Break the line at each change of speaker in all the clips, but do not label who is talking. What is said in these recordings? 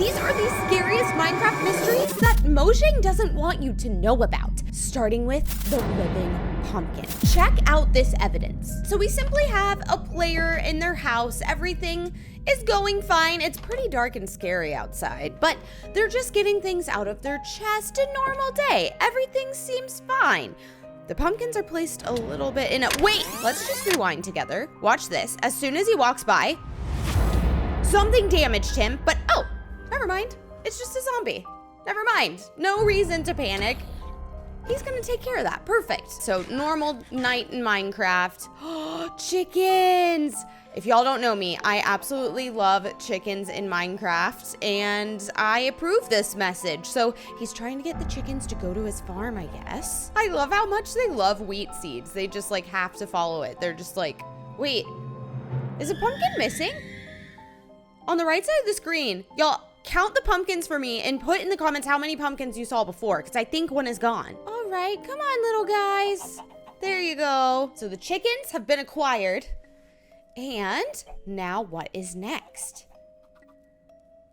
These are the scariest Minecraft mysteries that Mojang doesn't want you to know about, starting with the living pumpkin. Check out this evidence. So we simply have a player in their house. Everything is going fine. It's pretty dark and scary outside, but they're just getting things out of their chest. A normal day. Everything seems fine. The pumpkins are placed a little bit in a... Wait, let's just rewind together. Watch this. As soon as he walks by, something damaged him, but oh, never mind. It's just a zombie. Never mind. No reason to panic. He's gonna take care of that. Perfect. So normal night in Minecraft. Chickens. If y'all don't know me, I absolutely love chickens in Minecraft, and I approve this message. So he's trying to get the chickens to go to his farm, I guess. I love how much they love wheat seeds. They just like have to follow it. They're just like, wait, is a pumpkin missing? On the right side of the screen, y'all count the pumpkins for me and put in the comments how many pumpkins you saw before, because I think one is gone. All right, come on, little guys. There you go. So the chickens have been acquired. And now what is next?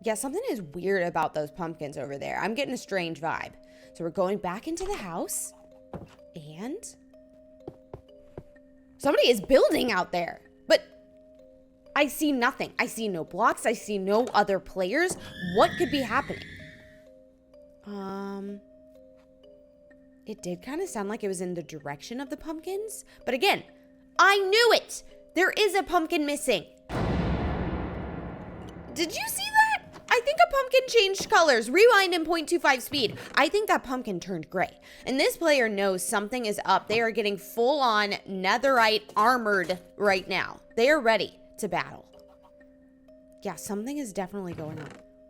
Yeah, something is weird about those pumpkins over there. I'm getting a strange vibe. So we're going back into the house and somebody is building out there, but I see nothing. I see no blocks. I see no other players. What could be happening? It did kind of sound like it was in the direction of the pumpkins, but again, I knew it. There is a pumpkin missing. Did you see that? I think a pumpkin changed colors. Rewind in 0.25 speed. I think that pumpkin turned gray. And this player knows something is up. They are getting full on netherite armored right now. They are ready to battle. Yeah, something is definitely going on.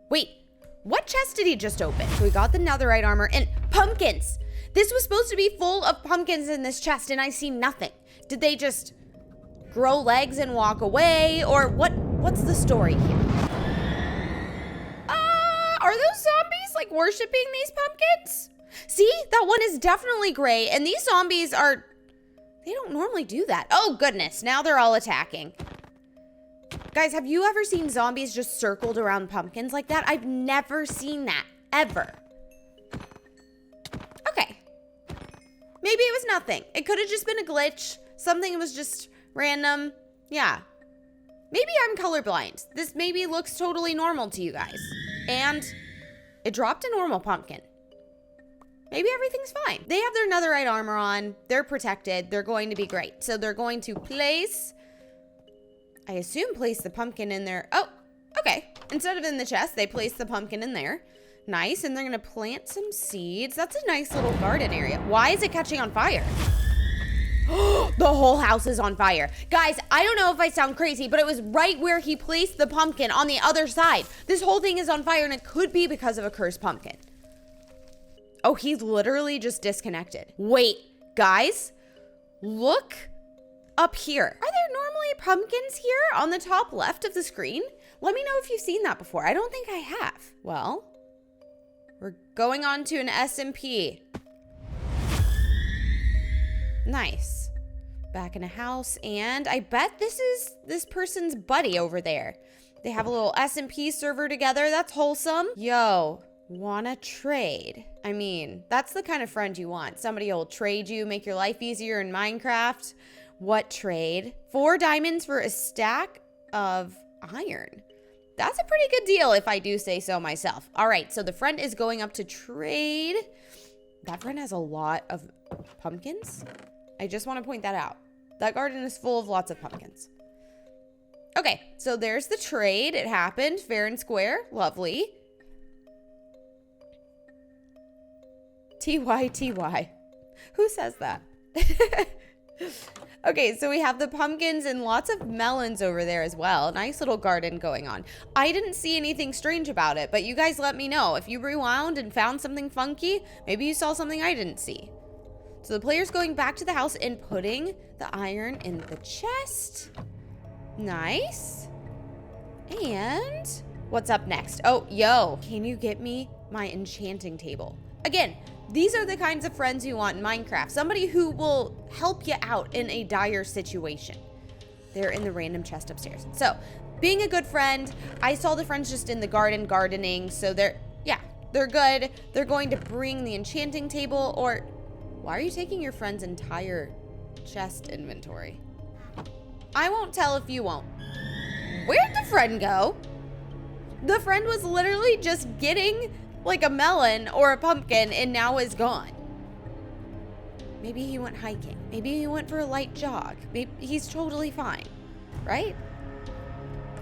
Wait, what chest did he just open? So we got the netherite armor and pumpkins. This was supposed to be full of pumpkins in this chest and I see nothing. Did they just grow legs and walk away, or what's the story here? Are those zombies like worshiping these pumpkins? See, that one is definitely gray, and these zombies they don't normally do that. Oh goodness, now they're all attacking. Guys, have you ever seen zombies just circled around pumpkins like that? I've never seen that, ever. Okay. Maybe it was nothing. It could have just been a glitch. Something was just random. Yeah. Maybe I'm colorblind. This maybe looks totally normal to you guys. And it dropped a normal pumpkin. Maybe everything's fine. They have their netherite armor on. They're protected. They're going to be great. So they're going to place the pumpkin in there. Oh, okay. Instead of in the chest, they place the pumpkin in there. Nice. And they're going to plant some seeds. That's a nice little garden area. Why is it catching on fire? The whole house is on fire. Guys, I don't know if I sound crazy, but it was right where he placed the pumpkin on the other side. This whole thing is on fire, and it could be because of a cursed pumpkin. Oh, he's literally just disconnected. Wait, guys, look up here. Are there normally pumpkins here on the top left of the screen? Let me know if you've seen that before. I don't think I have. Well, we're going on to an SMP. Nice. Back in a house, and I bet this is this person's buddy over there. They have a little SMP server together. That's wholesome. Yo, wanna trade? I mean, that's the kind of friend you want. Somebody who'll trade you, make your life easier in Minecraft. What trade? 4 diamonds for a stack of iron. That's a pretty good deal if I do say so myself. All right, so the friend is going up to trade. That friend has a lot of pumpkins. I just want to point that out. That garden is full of lots of pumpkins. Okay, so there's the trade. It happened fair and square. Lovely. TYTY. Who says that? Okay, so we have the pumpkins and lots of melons over there as well. Nice little garden going on. I didn't see anything strange about it, but you guys let me know. If you rewound and found something funky, maybe you saw something I didn't see. So the player's going back to the house and putting the iron in the chest. Nice. And what's up next? Oh, yo, can you get me my enchanting table? Again, these are the kinds of friends you want in Minecraft. Somebody who will help you out in a dire situation. They're in the random chest upstairs. So being a good friend. I saw the friends just in the garden gardening, so they're good. They're going to bring the enchanting table, or why are you taking your friend's entire chest inventory? I won't tell if you won't. Where'd the friend go? The friend was literally just getting like a melon or a pumpkin and now is gone. Maybe he went hiking. Maybe he went for a light jog. Maybe he's totally fine, right?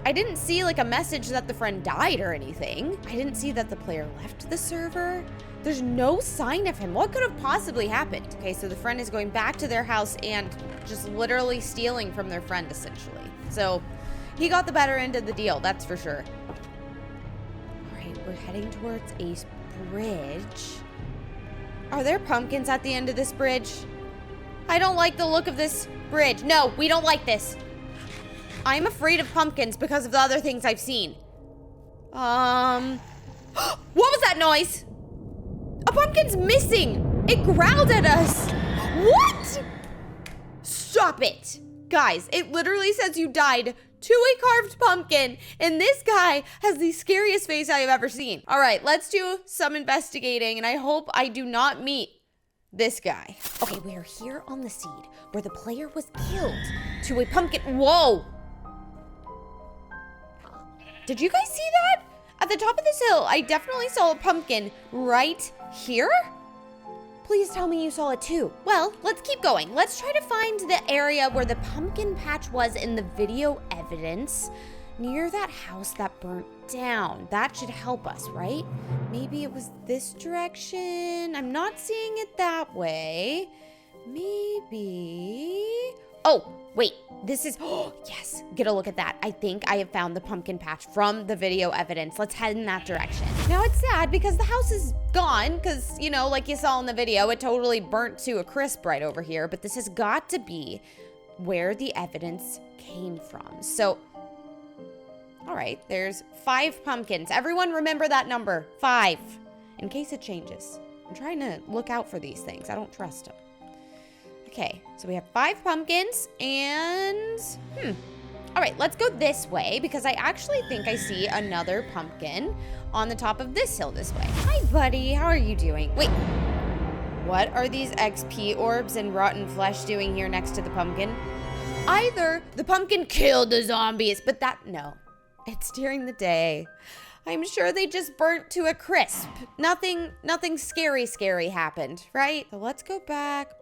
I didn't see like a message that the friend died or anything. I didn't see that the player left the server. There's no sign of him. What could have possibly happened? Okay, so the friend is going back to their house and just literally stealing from their friend, essentially. So he got the better end of the deal, that's for sure. All right, we're heading towards a bridge. Are there pumpkins at the end of this bridge? I don't like the look of this bridge. No, we don't like this. I'm afraid of pumpkins because of the other things I've seen. What was that noise? A pumpkin's missing. It growled at us. What? Stop it. Guys, it literally says you died to a carved pumpkin, and this guy has the scariest face I have ever seen. All right, let's do some investigating, and I hope I do not meet this guy. Okay, we are here on the seed where the player was killed to a pumpkin. Whoa. Did you guys see that? At the top of this hill, I definitely saw a pumpkin right here. Please tell me you saw it too. Well, let's keep going. Let's try to find the area where the pumpkin patch was in the video evidence near that house that burnt down. That should help us, right? Maybe it was this direction. I'm not seeing it that way. Maybe. Oh, wait, this is, oh, yes, get a look at that. I think I have found the pumpkin patch from the video evidence. Let's head in that direction. Now it's sad because the house is gone because, you know, like you saw in the video, it totally burnt to a crisp right over here, but this has got to be where the evidence came from. So, all right, there's 5 pumpkins. Everyone remember that number, 5, in case it changes. I'm trying to look out for these things. I don't trust them. Okay, so we have 5 pumpkins and, all right, let's go this way because I actually think I see another pumpkin on the top of this hill this way. Hi, buddy, how are you doing? Wait, what are these XP orbs and rotten flesh doing here next to the pumpkin? Either the pumpkin killed the zombies, but no, it's during the day. I'm sure they just burnt to a crisp. Nothing scary happened, right? So let's go back.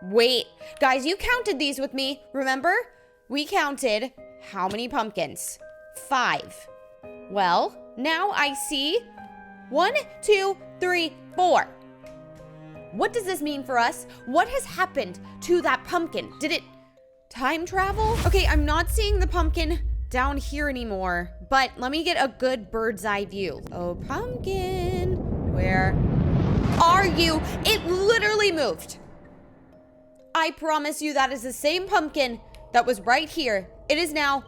Wait, guys, you counted these with me, remember? We counted how many pumpkins? 5. Well, now I see 1, 2, 3, 4. What does this mean for us? What has happened to that pumpkin? Did it time travel? Okay, I'm not seeing the pumpkin down here anymore, but let me get a good bird's eye view. Oh, pumpkin, where are you? It literally moved. I promise you that is the same pumpkin that was right here. It is now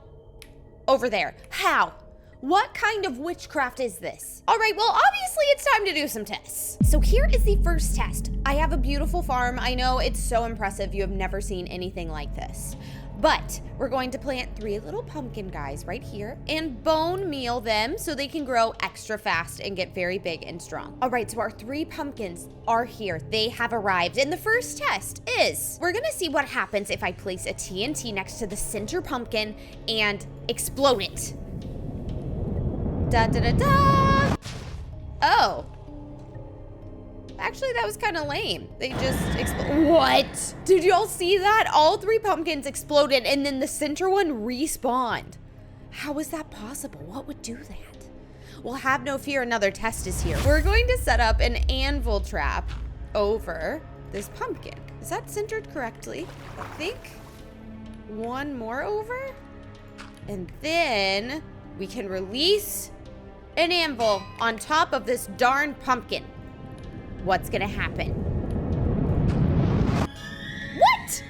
over there. How? What kind of witchcraft is this? All right, well, obviously it's time to do some tests. So here is the first test. I have a beautiful farm. I know it's so impressive. You have never seen anything like this. But we're going to plant 3 little pumpkin guys right here and bone meal them so they can grow extra fast and get very big and strong. All right, so our 3 pumpkins are here. They have arrived. And the first test is, we're gonna see what happens if I place a TNT next to the center pumpkin and explode it. Da da da da! Oh. Actually, that was kind of lame. They just exploded. What? Did y'all see that? All 3 pumpkins exploded and then the center one respawned. How is that possible? What would do that? Well, have no fear, another test is here. We're going to set up an anvil trap over this pumpkin. Is that centered correctly? I think 1 more over. And then we can release an anvil on top of this darn pumpkin. What's gonna happen? What?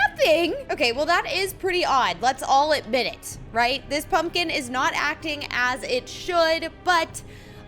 Nothing? Okay, well that is pretty odd. Let's all admit it, right? This pumpkin is not acting as it should, but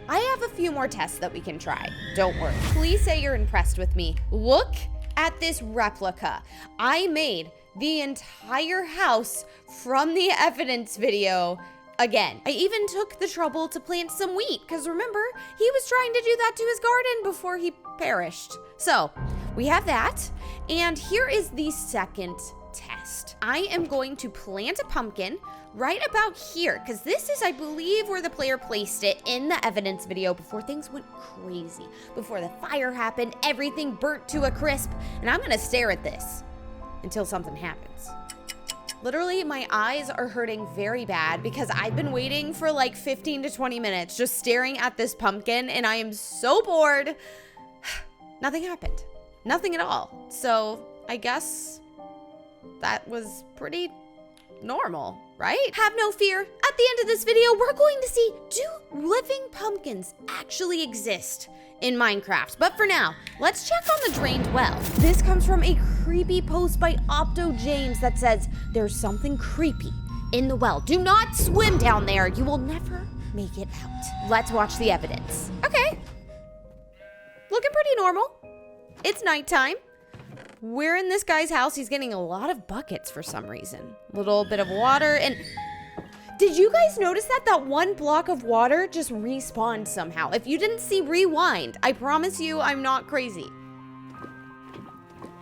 I have a few more tests that we can try. Don't worry. Please say you're impressed with me. Look at this replica. I made the entire house from the evidence video again. I even took the trouble to plant some wheat because remember, he was trying to do that to his garden before he perished. So we have that. And here is the second test. I am going to plant a pumpkin right about here because this is, I believe, where the player placed it in the evidence video before things went crazy. Before the fire happened, everything burnt to a crisp. And I'm gonna stare at this until something happens. Literally, my eyes are hurting very bad because I've been waiting for like 15 to 20 minutes just staring at this pumpkin and I am so bored. Nothing happened. Nothing at all. So I guess that was pretty normal, right? Have no fear. At the end of this video, we're going to see, do living pumpkins actually exist in Minecraft? But for now, let's check on the drained well. This comes from a creepy post by Opto James that says, there's something creepy in the well. Do not swim down there. You will never make it out. Let's watch the evidence. Okay. Looking pretty normal. It's nighttime. We're in this guy's house. He's getting a lot of buckets for some reason. A little bit of water and... Did you guys notice that one block of water just respawned somehow? If you didn't see, rewind. I promise you I'm not crazy.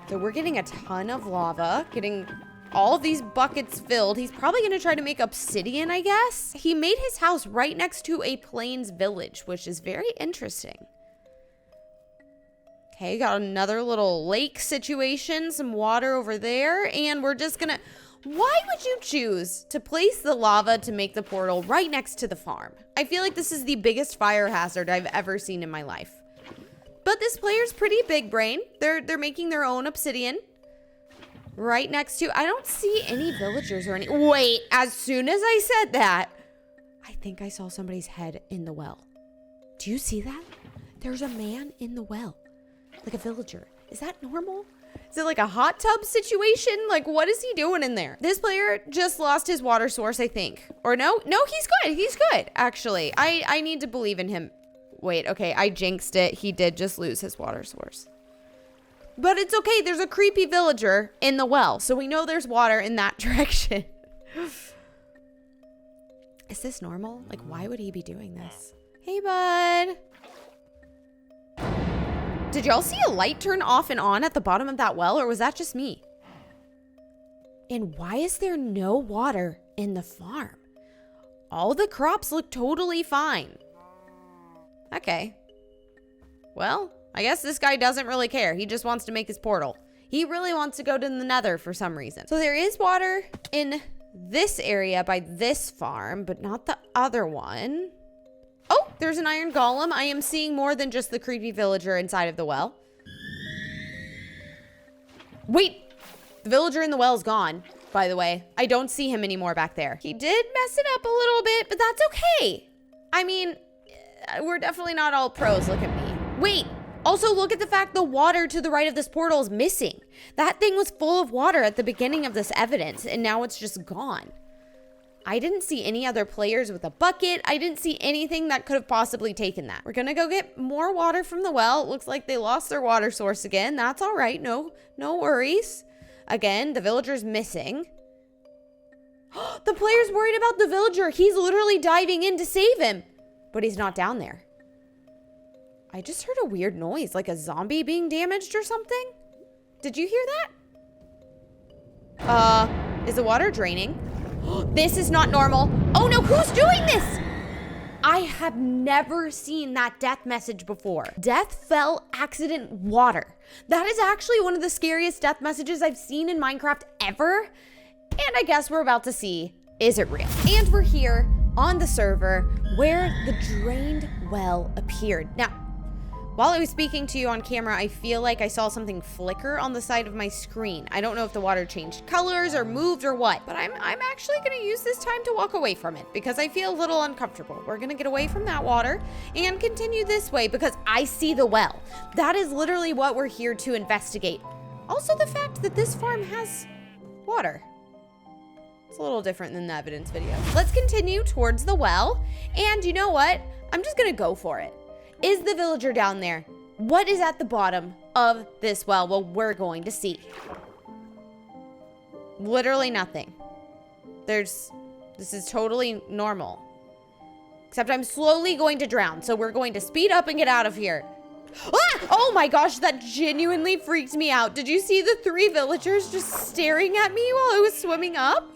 So we're getting a ton of lava, getting all of these buckets filled. He's probably gonna try to make obsidian, I guess. He made his house right next to a plains village, which is very interesting. Okay, got another little lake situation, some water over there, and we're just gonna... Why would you choose to place the lava to make the portal right next to the farm? I feel like this is the biggest fire hazard I've ever seen in my life. But this player's pretty big brain. They're making their own obsidian right next to... I don't see any villagers or any... Wait, as soon as I said that, I think I saw somebody's head in the well. Do you see that? There's a man in the well. Like a villager. Is that normal? Is it like a hot tub situation? Like, what is he doing in there? This player just lost his water source, I think. Or no, he's good. He's good, actually. I need to believe in him. Wait, okay, I jinxed it. He did just lose his water source. But it's okay. There's a creepy villager in the well, so we know there's water in that direction. Is this normal? Like, why would he be doing this? Hey, bud. Did y'all see a light turn off and on at the bottom of that well, or was that just me? And why is there no water in the farm? All the crops look totally fine. Okay. Well, I guess this guy doesn't really care. He just wants to make his portal. He really wants to go to the Nether for some reason. So there is water in this area by this farm, but not the other one. Oh, there's an iron golem. I am seeing more than just the creepy villager inside of the well. Wait, the villager in the well is gone, by the way. I don't see him anymore back there. He did mess it up a little bit, but that's okay. I mean, we're definitely not all pros. Look at me. Wait, also look at the fact the water to the right of this portal is missing. That thing was full of water at the beginning of this evidence, and now it's just gone. I didn't see any other players with a bucket. I didn't see anything that could have possibly taken that. We're gonna go get more water from the well. It looks like they lost their water source again. That's all right. No worries. Again, the villager's missing. The player's worried about the villager. He's literally diving in to save him, but he's not down there. I just heard a weird noise, like a zombie being damaged or something. Did you hear that? Is the water draining? This is not normal. Oh no, who's doing this? I have never seen that death message before. Death fell accident water. That is actually one of the scariest death messages I've seen in Minecraft ever. And I guess we're about to see, is it real? And we're here on the server where the drained well appeared. Now, while I was speaking to you on camera, I feel like I saw something flicker on the side of my screen. I don't know if the water changed colors or moved or what, but I'm actually gonna use this time to walk away from it because I feel a little uncomfortable. We're gonna get away from that water and continue this way because I see the well. That is literally what we're here to investigate. Also the fact that this farm has water. It's a little different than the evidence video. Let's continue towards the well. And you know what? I'm just gonna go for it. Is the villager down there? What is at the bottom of this well? Well, we're going to see. Literally nothing. This is totally normal. Except I'm slowly going to drown, so we're going to speed up and get out of here. Ah! Oh my gosh, that genuinely freaked me out. Did you see the 3 villagers just staring at me while I was swimming up?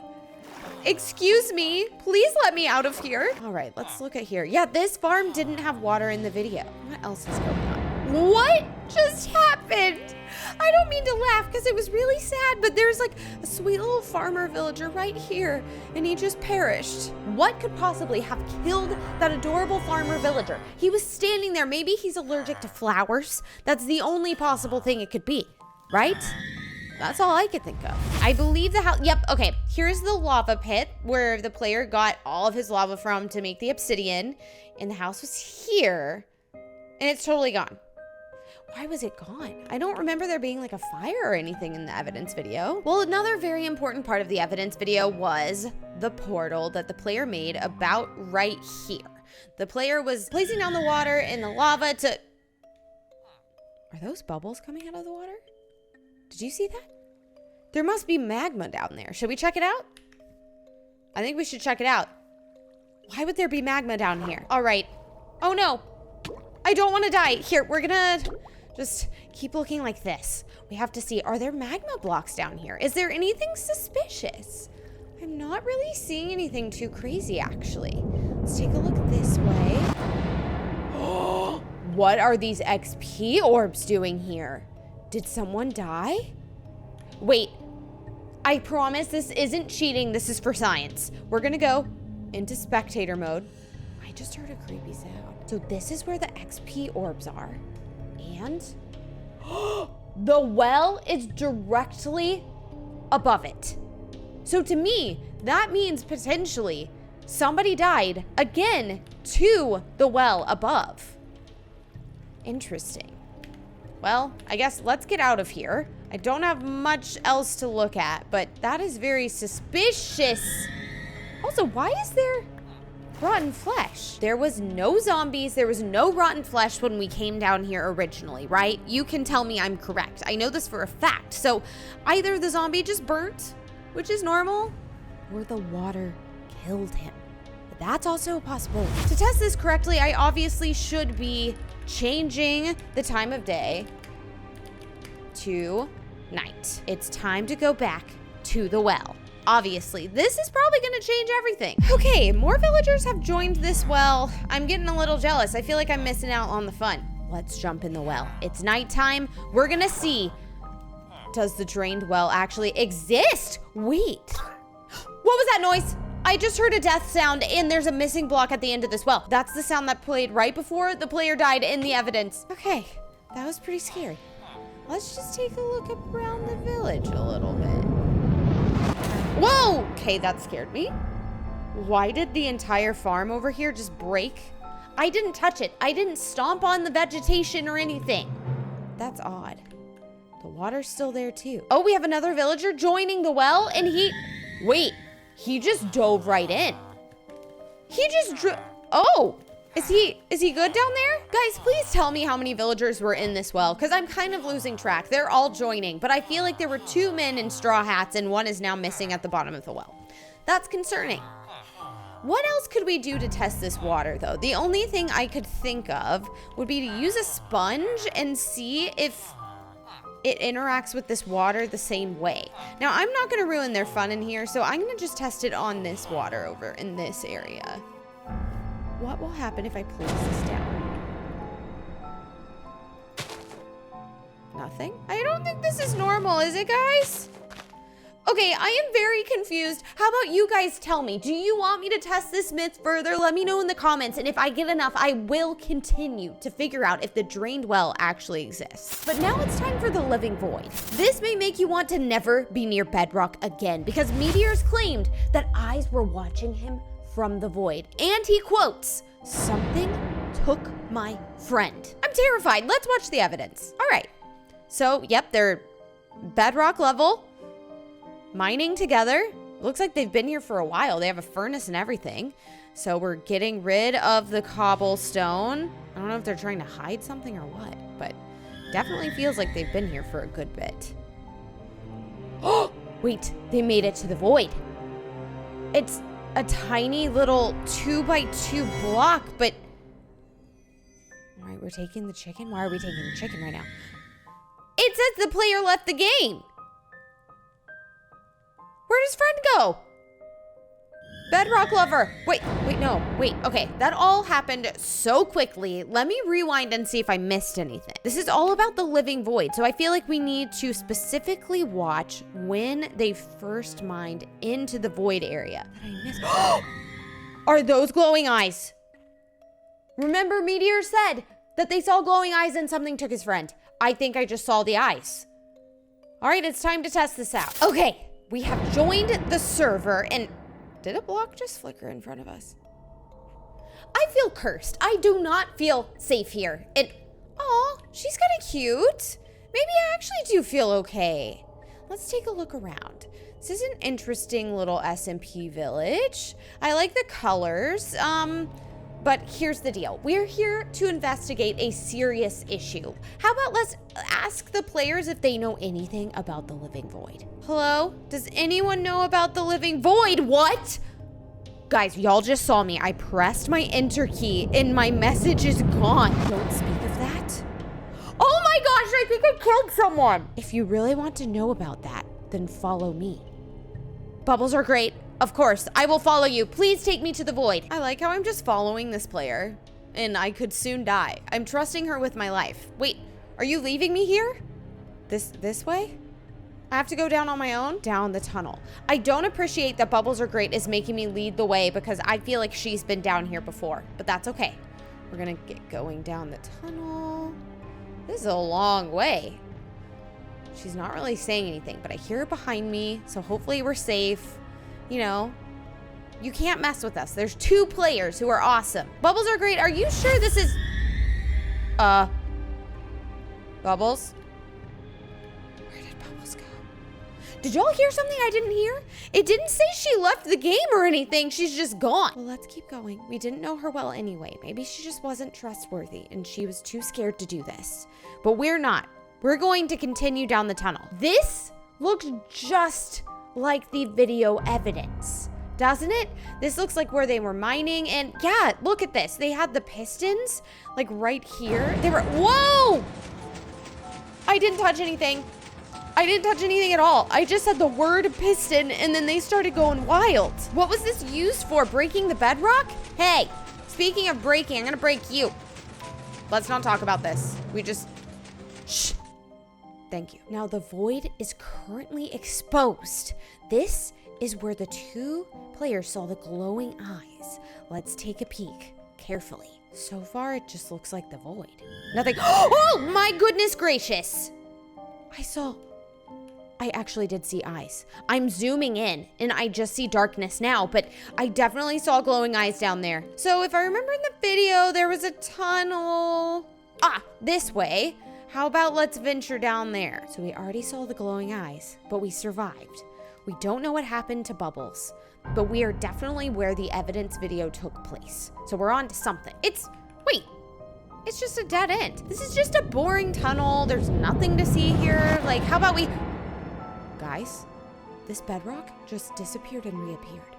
Excuse me, please let me out of here. All right, let's look at here. Yeah, this farm didn't have water in the video. What else is going on? What just happened? I don't mean to laugh because it was really sad, but there's like a sweet little farmer villager right here and he just perished. What could possibly have killed that adorable farmer villager? He was standing there. Maybe he's allergic to flowers. That's the only possible thing it could be, right? That's all I could think of. I believe the house, yep, okay. Here's the lava pit where the player got all of his lava from to make the obsidian. And the house was here and it's totally gone. Why was it gone? I don't remember there being like a fire or anything in the evidence video. Well, another very important part of the evidence video was the portal that the player made about right here. The player was placing down the water in the lava to... Are those bubbles coming out of the water? Did you see that? There must be magma down there. Should we check it out? I think we should check it out. Why would there be magma down here? All right. Oh no. I don't want to die. Here, we're gonna just keep looking like this. We have to see, are there magma blocks down here? Is there anything suspicious? I'm not really seeing anything too crazy, actually. Let's take a look this way. What are these XP orbs doing here? Did someone die? Wait, I promise this isn't cheating. This is for science. We're gonna go into spectator mode. I just heard a creepy sound. So this is where the XP orbs are. And the well is directly above it. So to me, that means potentially somebody died again to the well above. Interesting. Well, I guess let's get out of here. I don't have much else to look at, but that is very suspicious. Also, why is there rotten flesh? There was no zombies. There was no rotten flesh when we came down here originally, right? You can tell me I'm correct. I know this for a fact. So either the zombie just burnt, which is normal, or the water killed him. But that's also a possibility. To test this correctly, I obviously should be changing the time of day to night. It's time to go back to the well. Obviously, this is probably gonna change everything. Okay, more villagers have joined this well. I'm getting a little jealous. I feel like I'm missing out on the fun. Let's jump in the well. It's nighttime. We're gonna see, does the drained well actually exist? Wait, what was that noise? I just heard a death sound and there's a missing block at the end of this well. That's the sound that played right before the player died in the evidence. Okay, that was pretty scary. Let's just take a look around the village a little bit. Whoa! Okay, that scared me. Why did the entire farm over here just break? I didn't touch it. I didn't stomp on the vegetation or anything. That's odd. The water's still there too. Oh, we have another villager joining the well and wait, he just dove right in. He just oh, is he good down there? Guys, please tell me how many villagers were in this well, because I'm kind of losing track. They're all joining, but I feel like there were 2 men in straw hats and one is now missing at the bottom of the well. That's concerning. What else could we do to test this water, though? The only thing I could think of would be to use a sponge and see if it interacts with this water the same way. Now, I'm not going to ruin their fun in here, so I'm going to just test it on this water over in this area. What will happen if I place this down? Nothing? I don't think this is normal, is it, guys? Okay, I am very confused. How about you guys tell me? Do you want me to test this myth further? Let me know in the comments, and if I get enough, I will continue to figure out if the drained well actually exists. But now it's time for the living void. This may make you want to never be near bedrock again, because Meteors claimed that eyes were watching him from the void. And he quotes, "Something took my friend." I'm terrified. Let's watch the evidence. All right. So, yep, they're bedrock level, mining together. Looks like they've been here for a while. They have a furnace and everything. So we're getting rid of the cobblestone. I don't know if they're trying to hide something or what, but definitely feels like they've been here for a good bit. Oh, Wait, they made it to the void. It's a tiny little 2x2 block, but... All right, we're taking the chicken. Why are we taking the chicken right now? It says the player left the game. Where does friend go? Bedrock lover. Wait, no. Okay, that all happened so quickly. Let me rewind and see if I missed anything. This is all about the living void, so I feel like we need to specifically watch when they first mined into the void area. That I missed. Are those glowing eyes? Remember, Meteor said that they saw glowing eyes and something took his friend. I think I just saw the eyes. All right, it's time to test this out. Okay, we have joined the server and... Did a block just flicker in front of us? I feel cursed. I do not feel safe here. And, aw, she's kind of cute. Maybe I actually do feel okay. Let's take a look around. This is an interesting little SMP village. I like the colors. But here's the deal. We're here to investigate a serious issue. How about let's ask the players if they know anything about the living void. Hello? Does anyone know about the living void? What? Guys, y'all just saw me. I pressed my enter key and my message is gone. Don't speak of that. Oh my gosh, I think I killed someone. If you really want to know about that, then follow me. Bubbles are great. Of course, I will follow you. Please take me to the void. I like how I'm just following this player and I could soon die. I'm trusting her with my life. Wait, are you leaving me here? This way? I have to go down on my own? Down the tunnel. I don't appreciate that Bubbles Are Great is making me lead the way because I feel like she's been down here before, but that's okay. We're gonna get going down the tunnel. This is a long way. She's not really saying anything, but I hear her behind me, so hopefully we're safe. You know, you can't mess with us. There's 2 players who are awesome. Bubbles Are Great. Are you sure this is... Bubbles? Where did Bubbles go? Did y'all hear something I didn't hear? It didn't say she left the game or anything. She's just gone. Well, let's keep going. We didn't know her well anyway. Maybe she just wasn't trustworthy and she was too scared to do this. But we're not. We're going to continue down the tunnel. This looks just like the video evidence, doesn't it? This looks like where they were mining, and yeah, look at this. They had the pistons like right here. They were, whoa! I didn't touch anything. I didn't touch anything at all. I just said the word piston and then they started going wild. What was this used for? Breaking the bedrock? Hey, speaking of breaking, I'm gonna break you. Let's not talk about this. We just, shh. Thank you. Now the void is currently exposed. This is where the 2 players saw the glowing eyes. Let's take a peek carefully. So far, it just looks like the void. Nothing. Oh my goodness gracious. I actually did see eyes. I'm zooming in and I just see darkness now, but I definitely saw glowing eyes down there. So if I remember in the video, there was a tunnel. This way. How about let's venture down there? So we already saw the glowing eyes, but we survived. We don't know what happened to Bubbles, but we are definitely where the evidence video took place. So we're on to something. It's just a dead end. This is just a boring tunnel. There's nothing to see here. Like, how about we... Guys, this bedrock just disappeared and reappeared.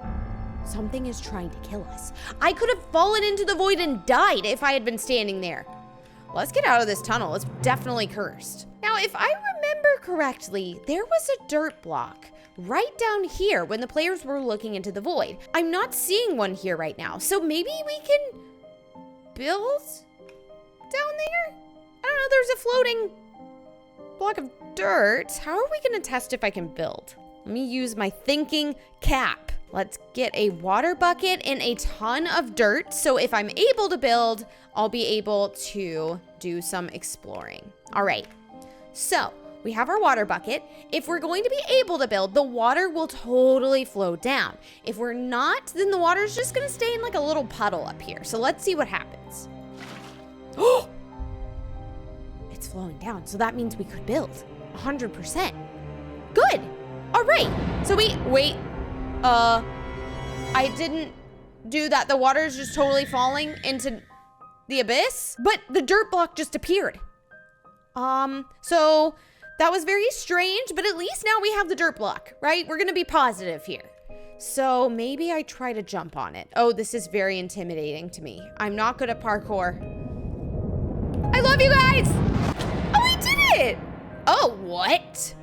Something is trying to kill us. I could have fallen into the void and died if I had been standing there. Let's get out of this tunnel. It's definitely cursed. Now, if I remember correctly, there was a dirt block right down here when the players were looking into the void. I'm not seeing one here right now, so maybe we can build down there? I don't know, there's a floating block of dirt. How are we gonna test if I can build? Let me use my thinking cap. Let's get a water bucket and a ton of dirt. So if I'm able to build, I'll be able to do some exploring. All right, so we have our water bucket. If we're going to be able to build, the water will totally flow down. If we're not, then the water's just gonna stay in like a little puddle up here. So let's see what happens. Oh, it's flowing down. So that means we could build 100%. Good. All right. So wait. I didn't do that. The water is just totally falling into the abyss, but the dirt block just appeared. So That was very strange, but at least now we have the dirt block, right? We're gonna be positive here. So maybe I try to jump on it. Oh, this is very intimidating to me. I'm not good at parkour. I love you guys! Oh, I did it! Oh, what?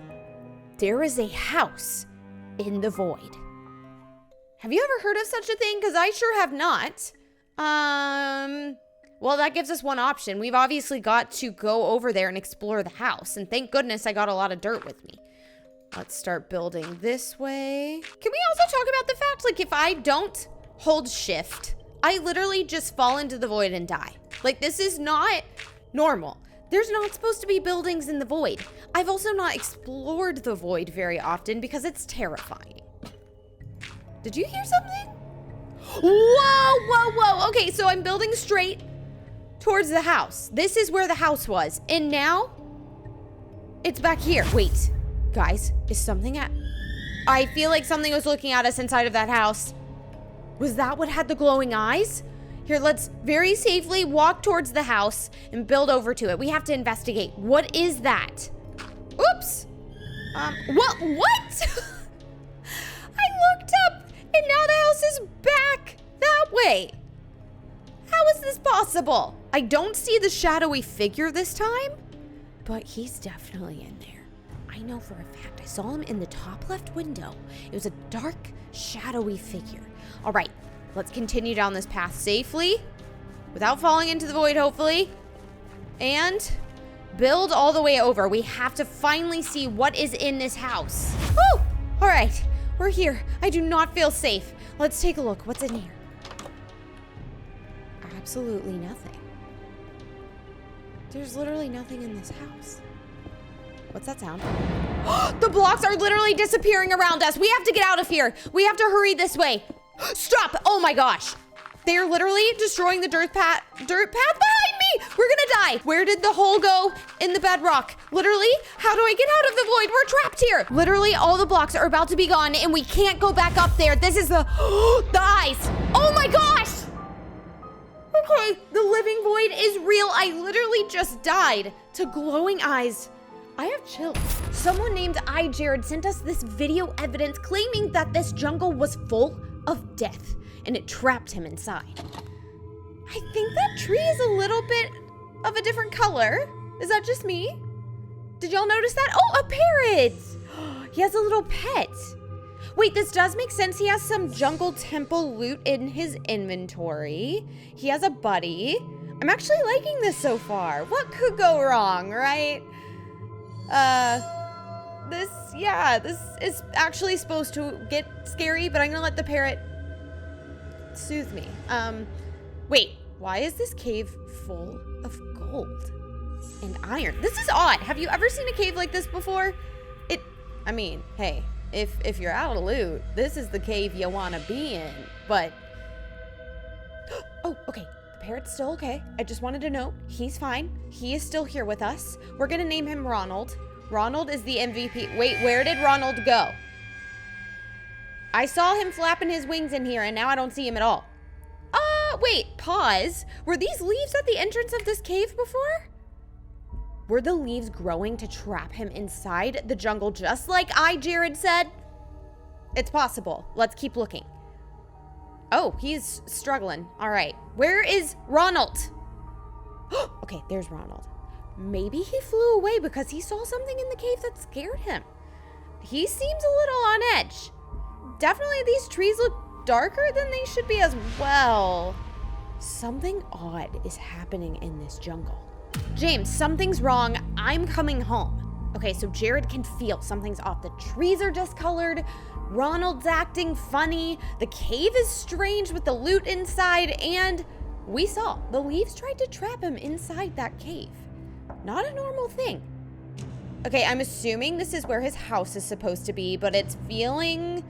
There is a house in the void. Have you ever heard of such a thing? Because I sure have not. Well, that gives us one option. We've obviously got to go over there and explore the house. And thank goodness I got a lot of dirt with me. Let's start building this way. Can we also talk about the fact, like, if I don't hold shift, I literally just fall into the void and die. Like, this is not normal. There's not supposed to be buildings in the void. I've also not explored the void very often because it's terrifying. Did you hear something? Whoa, whoa, whoa. Okay, so I'm building straight towards the house. This is where the house was. And now it's back here. Wait, guys, is something I feel like something was looking at us inside of that house. Was that what had the glowing eyes? Here, let's very safely walk towards the house and build over to it. We have to investigate. What is that? Oops. What? I looked up and now the house is back that way. How is this possible? I don't see the shadowy figure this time, but he's definitely in there. I know for a fact. I saw him in the top left window. It was a dark, shadowy figure. All right, let's continue down this path safely without falling into the void, hopefully, and build all the way over. We have to finally see what is in this house. Woo! All right, we're here. I do not feel safe. Let's take a look. What's in here? Absolutely nothing. There's literally nothing in this house. What's that sound? The blocks are literally disappearing around us. We have to get out of here. We have to hurry this way. Stop! Oh my gosh. They're literally destroying the dirt path behind me. We're gonna die. Where did the hole go in the bedrock? Literally, how do I get out of the void? We're trapped here. Literally, all the blocks are about to be gone and we can't go back up there. This is the eyes. Oh my gosh. Okay, the living void is real. I literally just died to glowing eyes. I have chills. Someone named iJared sent us this video evidence claiming that this jungle was full of death and it trapped him inside. I think that tree is a little bit of a different color. Is that just me? Did y'all notice that? Oh, a parrot! He has a little pet. Wait, this does make sense. He has some jungle temple loot in his inventory. He has a buddy. I'm actually liking this so far. What could go wrong, right? This is actually supposed to get scary, but I'm gonna let the parrot soothe me. Wait, why is this cave full of gold and iron? This is odd. Have you ever seen a cave like this before? I mean, hey, if you're out of loot, this is the cave you wanna be in, but... Oh, okay. The parrot's still okay. I just wanted to know, he's fine. He is still here with us. We're gonna name him Ronald. Ronald is the MVP. Wait, where did Ronald go? I saw him flapping his wings in here and now I don't see him at all. Wait, pause. Were these leaves at the entrance of this cave before? Were the leaves growing to trap him inside the jungle just like iJared said? It's possible. Let's keep looking. Oh, he's struggling. All right. Where is Ronald? Okay, there's Ronald. Maybe he flew away because he saw something in the cave that scared him. He seems a little on edge. Definitely these trees look darker than they should be as well. Something odd is happening in this jungle. James, something's wrong. I'm coming home. Okay, so Jared can feel something's off. The trees are discolored. Ronald's acting funny. The cave is strange with the loot inside. And we saw the leaves tried to trap him inside that cave. Not a normal thing. Okay, I'm assuming this is where his house is supposed to be, but it's feeling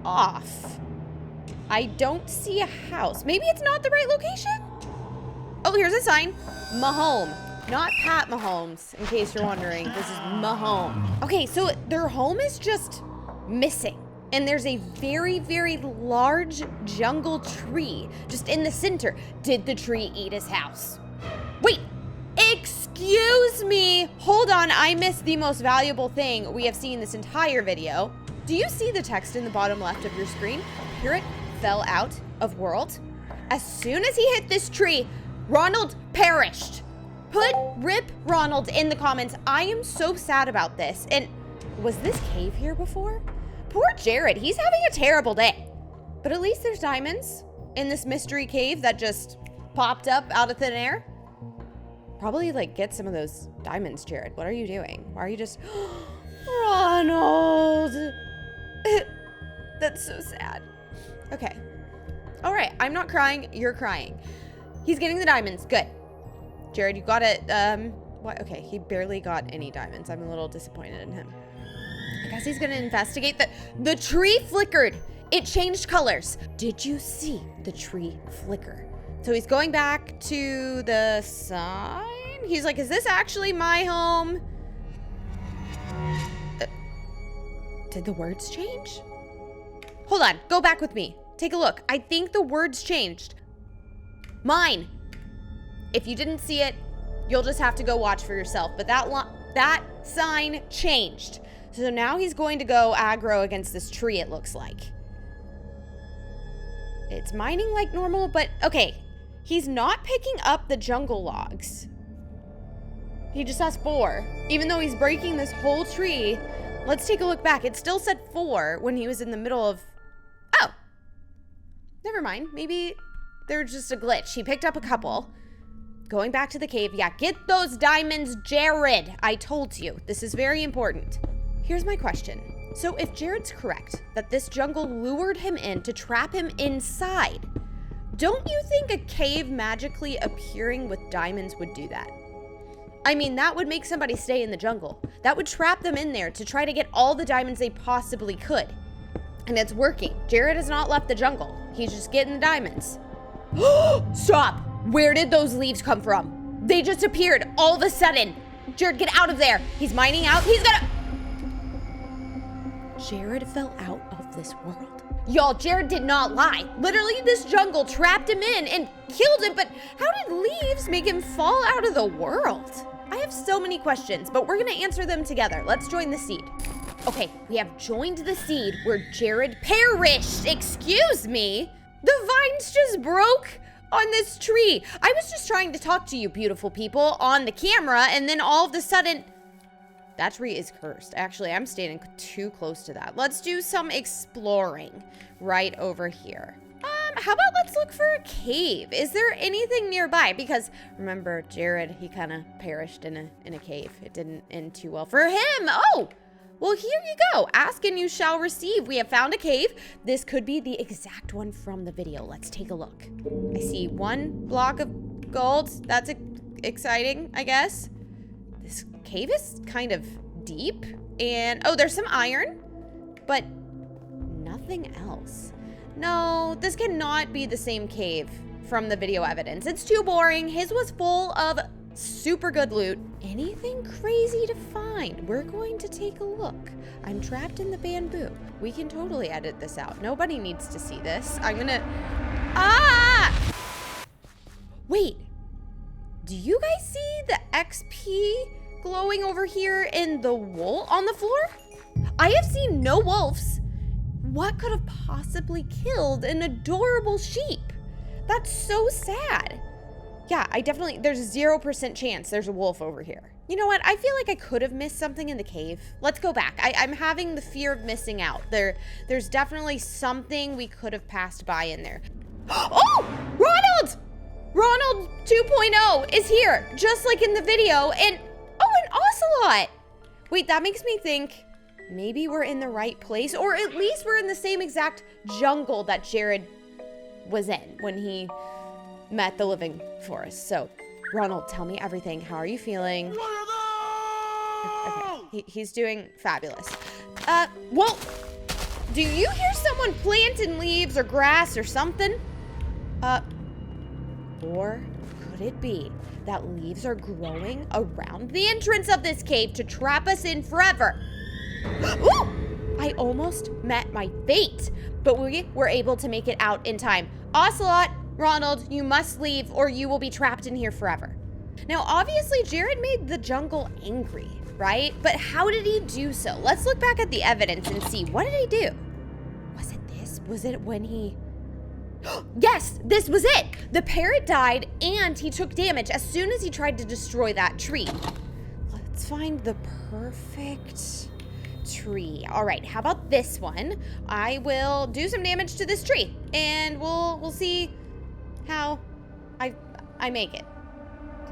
off. I don't see a house. Maybe it's not the right location? Oh, here's a sign. Mahome. Not Pat Mahomes, in case you're wondering. This is Mahome. Okay, so their home is just missing. And there's a very, very large jungle tree just in the center. Did the tree eat his house? Wait, excuse me. hold on, I missed the most valuable thing we have seen this entire video. Do you see the text in the bottom left of your screen? Pirate fell out of world. As soon as he hit this tree, Ronald perished. Put RIP Ronald in the comments. I am so sad about this. And was this cave here before? Poor Jared, he's having a terrible day. But at least there's diamonds in this mystery cave that just popped up out of thin air. Probably like get some of those diamonds, Jared. What are you doing? Why are you just, Ronald? That's so sad. Okay. All right, I'm not crying, you're crying. He's getting the diamonds, good. Jared, you got it, what? Okay, he barely got any diamonds. I'm a little disappointed in him. I guess he's gonna investigate the tree flickered. It changed colors. Did you see the tree flicker? So he's going back to the sign. He's like, is this actually my home? Did the words change? Hold on, go back with me. Take a look. I think the words changed. Mine. If you didn't see it, you'll just have to go watch for yourself. But that sign changed. So now he's going to go aggro against this tree, it looks like. It's mining like normal, but okay. He's not picking up the jungle logs. He just has 4. Even though he's breaking this whole tree. Let's take a look back. It still said 4 when he was in the middle of... Oh. Never mind. Maybe there's just a glitch. He picked up a couple. Going back to the cave. Yeah, get those diamonds, Jared. I told you. This is very important. Here's my question. So if Jared's correct that this jungle lured him in to trap him inside, don't you think a cave magically appearing with diamonds would do that? I mean, that would make somebody stay in the jungle. That would trap them in there to try to get all the diamonds they possibly could. And it's working. Jared has not left the jungle. He's just getting the diamonds. Stop! Where did those leaves come from? They just appeared all of a sudden. Jared, get out of there. He's mining out. He's gonna... Jared fell out of this world. Y'all, Jared did not lie. Literally, this jungle trapped him in and killed him, but how did leaves make him fall out of the world? I have so many questions, but we're gonna answer them together. Let's join the seed. Okay, we have joined the seed where Jared perished. Excuse me. The vines just broke on this tree. I was just trying to talk to you beautiful people on the camera, and then all of a sudden, that tree is cursed. Actually, I'm standing too close to that. Let's do some exploring right over here. How about let's look for a cave? Is there anything nearby? Because remember, Jared, he kind of perished in a cave. It didn't end too well for him. Oh, well, here you go. Ask and you shall receive. We have found a cave. This could be the exact one from the video. Let's take a look. I see 1 block of gold. That's exciting, I guess. This cave is kind of deep, and oh, there's some iron, but nothing else. No, this cannot be the same cave from the video evidence. It's too boring. His was full of super good loot. Anything crazy to find? We're going to take a look. I'm trapped in the bamboo. We can totally edit this out. Nobody needs to see this. I'm gonna... Ah! Wait. Do you guys see the XP glowing over here in the wool on the floor? I have seen no wolves. What could have possibly killed an adorable sheep? That's so sad. Yeah, there's a 0% chance there's a wolf over here. You know what? I feel like I could have missed something in the cave. Let's go back. I'm having the fear of missing out. There's definitely something we could have passed by in there. Oh, Ronald! Ronald 2.0 is here, just like in the video, and oh, an ocelot! Wait, that makes me think maybe we're in the right place, or at least we're in the same exact jungle that Jared was in when he met the living forest. So, Ronald, tell me everything. How are you feeling? Okay, he's doing fabulous. Well, do you hear someone planting leaves or grass or something? Or could it be that leaves are growing around the entrance of this cave to trap us in forever? Ooh! I almost met my fate, but we were able to make it out in time. Ocelot, Ronald, you must leave or you will be trapped in here forever. Now, obviously, Jared made the jungle angry, right? But how did he do so? Let's look back at the evidence and see. What did he do? Was it this? Was it when he... Yes, this was it. The parrot died and he took damage as soon as he tried to destroy that tree. Let's find the perfect tree. All right, how about this one? I will do some damage to this tree and we'll see how I make it.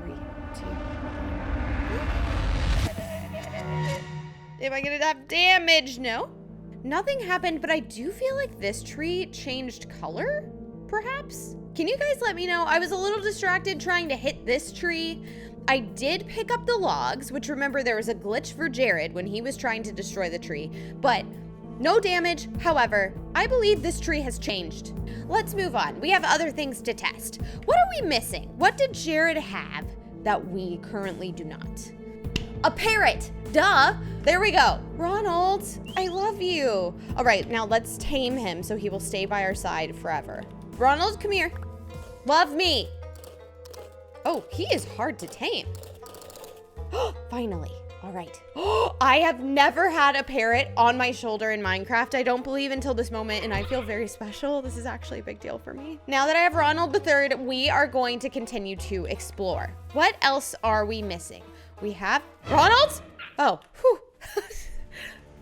3, 2. Am I gonna have damage? No. Nothing happened, but I do feel like this tree changed color, perhaps? Can you guys let me know? I was a little distracted trying to hit this tree. I did pick up the logs, which remember there was a glitch for Jared when he was trying to destroy the tree, but no damage. However, I believe this tree has changed. Let's move on. We have other things to test. What are we missing? What did Jared have that we currently do not? A parrot, duh. There we go. Ronald, I love you. All right, now let's tame him so he will stay by our side forever. Ronald, come here. Love me. Oh, he is hard to tame. Finally. All right. I have never had a parrot on my shoulder in Minecraft, I don't believe, until this moment, and I feel very special. This is actually a big deal for me. Now that I have Ronald the Third, we are going to continue to explore. What else are we missing? We have Ronald? Oh, whew.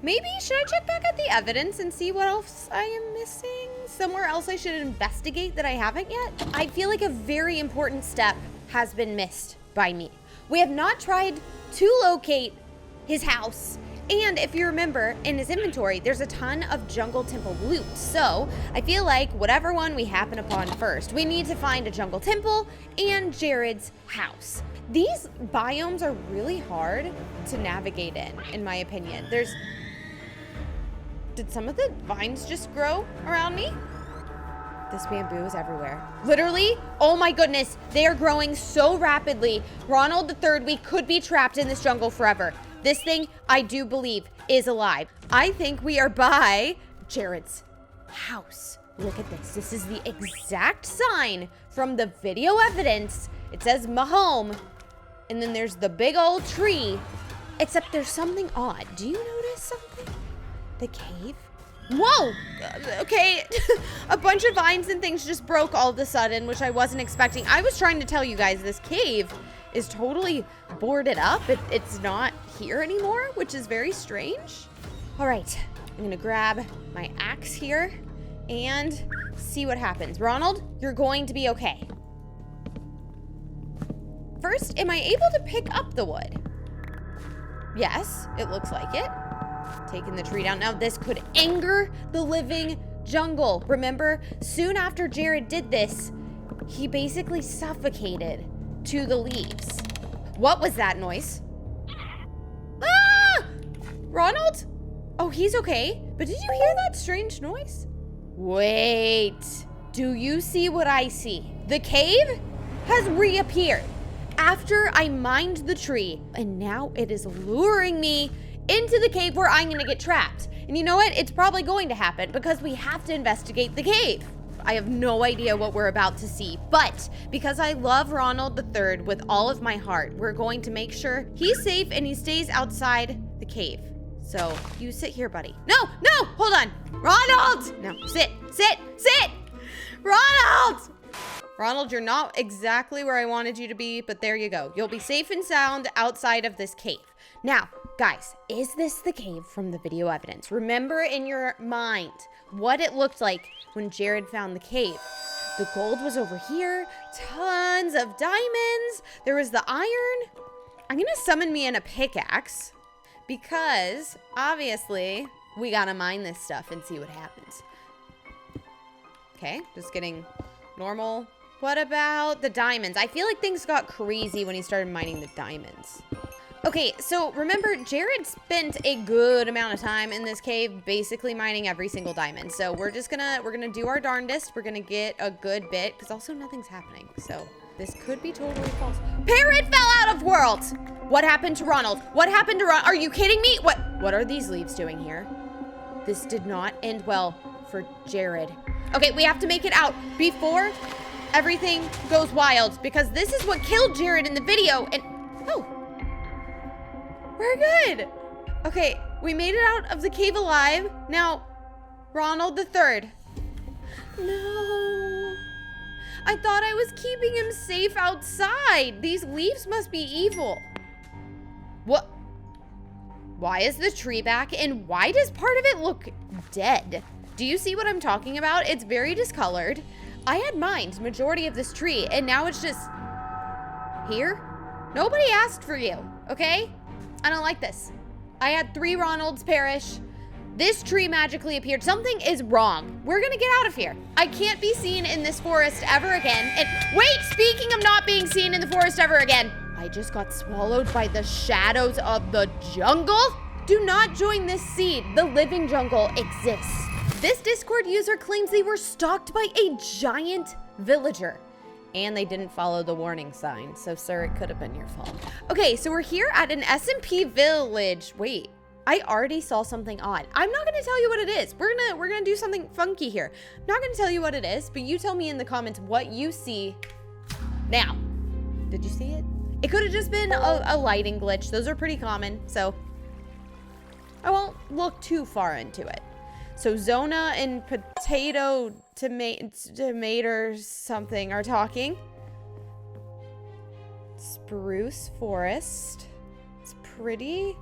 Maybe should I check back at the evidence and see what else I am missing? Somewhere else I should investigate that I haven't yet? I feel like a very important step has been missed by me. We have not tried to locate his house. And if you remember, in his inventory, there's a ton of jungle temple loot. So I feel like whatever one we happen upon first, we need to find a jungle temple and Jared's house. These biomes are really hard to navigate in my opinion. Did some of the vines just grow around me? This bamboo is everywhere. Literally, oh my goodness, they are growing so rapidly. Ronald the Third, we could be trapped in this jungle forever. This thing, I do believe, is alive. I think we are by Jared's house. Look at this. This is the exact sign from the video evidence. It says Mahome, and then there's the big old tree, except there's something odd. Do you notice something? The cave? Whoa! Okay, a bunch of vines and things just broke all of a sudden, which I wasn't expecting. I was trying to tell you guys this cave is totally boarded up. It's not here anymore, which is very strange. All right, I'm gonna grab my axe here and see what happens. Ronald, you're going to be okay. First, am I able to pick up the wood? Yes, it looks like it. Taking the tree down. Now this could anger the living jungle. Remember, soon after Jared did this, he basically suffocated to the leaves. What was that noise? Ah! Ronald? Oh, he's okay. But did you hear that strange noise? Wait. Do you see what I see? The cave has reappeared after I mined the tree, and now it is luring me into the cave where I'm gonna get trapped. And you know what? It's probably going to happen because we have to investigate the cave. I have no idea what we're about to see, but because I love Ronald the Third with all of my heart, we're going to make sure he's safe and he stays outside the cave. So you sit here, buddy. No, hold on. Ronald! No, sit. Ronald, you're not exactly where I wanted you to be, but there you go. You'll be safe and sound outside of this cave. Now, guys, is this the cave from the video evidence? Remember in your mind what it looked like when Jared found the cave. The gold was over here, tons of diamonds. There was the iron. I'm gonna summon me in a pickaxe because obviously we gotta mine this stuff and see what happens. Okay, just getting normal. What about the diamonds? I feel like things got crazy when he started mining the diamonds. Okay, so remember, Jared spent a good amount of time in this cave basically mining every single diamond. So we're gonna do our darndest. We're gonna get a good bit, because also nothing's happening. So this could be totally false. Parrot fell out of world! What happened to Ronald? What happened to Ronald? Are you kidding me? What are these leaves doing here? This did not end well for Jared. Okay, we have to make it out before everything goes wild because this is what killed Jared in the video. And oh, we're good. Okay, we made it out of the cave alive. Now, Ronald III. No. I thought I was keeping him safe outside. These leaves must be evil. What? Why is the tree back and why does part of it look dead? Do you see what I'm talking about? It's very discolored. I had mined majority of this tree and now it's just here. Nobody asked for you, okay? I don't like this. I had 3 Ronalds perish. This tree magically appeared. Something is wrong. We're gonna get out of here. I can't be seen in this forest ever again. And wait, speaking of not being seen in the forest ever again, I just got swallowed by the shadows of the jungle. Do not join this seed. The living jungle exists. This Discord user claims they were stalked by a giant villager. And they didn't follow the warning sign. So, sir, it could have been your fault. Okay, so we're here at an SMP village. Wait, I already saw something odd. I'm not gonna tell you what it is. We're gonna do something funky here. I'm not gonna tell you what it is, but you tell me in the comments what you see now. Did you see it? It could have just been a lighting glitch. Those are pretty common, so I won't look too far into it. So Zona and Potato Tomato something are talking. Spruce forest. It's pretty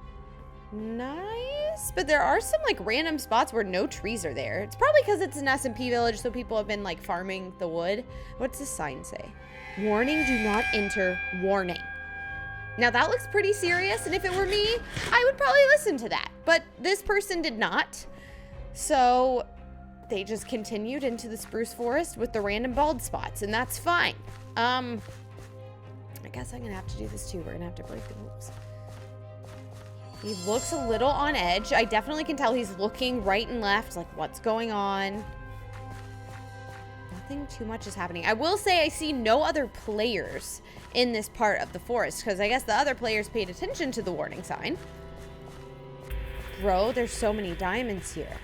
nice, but there are some like random spots where no trees are there. It's probably because it's an SMP village, so people have been like farming the wood. What's the sign say? Warning, do not enter, warning. Now that looks pretty serious, and if it were me, I would probably listen to that. But this person did not. So they just continued into the spruce forest with the random bald spots, and that's fine. I guess I'm gonna have to do this too. We're gonna have to break the rules. He looks a little on edge. I definitely can tell he's looking right and left, like what's going on. Nothing too much is happening. I will say I see no other players in this part of the forest because I guess the other players paid attention to the warning sign. Bro, there's so many diamonds here.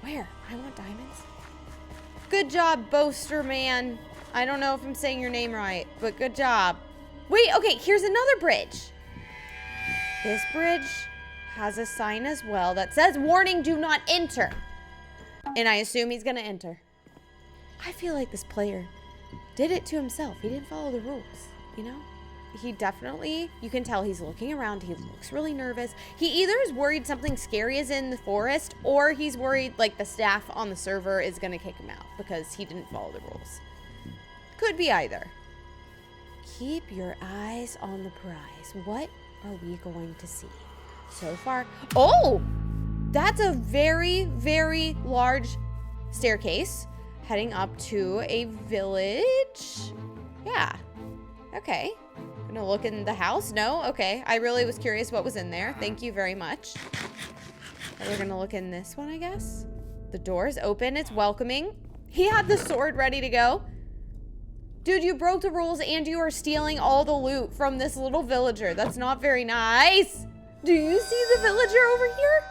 Where? I want diamonds. Good job, Boaster Man. I don't know if I'm saying your name right, but good job. Wait, okay, here's another bridge. This bridge has a sign as well that says, warning, do not enter. And I assume he's gonna enter. I feel like this player did it to himself. He didn't follow the rules, you know? He definitely, you can tell he's looking around. He looks really nervous. He either is worried something scary is in the forest, or he's worried like the staff on the server is gonna kick him out because he didn't follow the rules. Could be either. Keep your eyes on the prize. What are we going to see so far? Oh, that's a very, very large staircase heading up to a village. Yeah, okay. Gonna look in the house? No? Okay, I really was curious what was in there. Thank you very much. We're gonna look in this one, I guess. The door's open, it's welcoming. He had the sword ready to go. Dude, you broke the rules and you are stealing all the loot from this little villager. That's not very nice. Do you see the villager over here?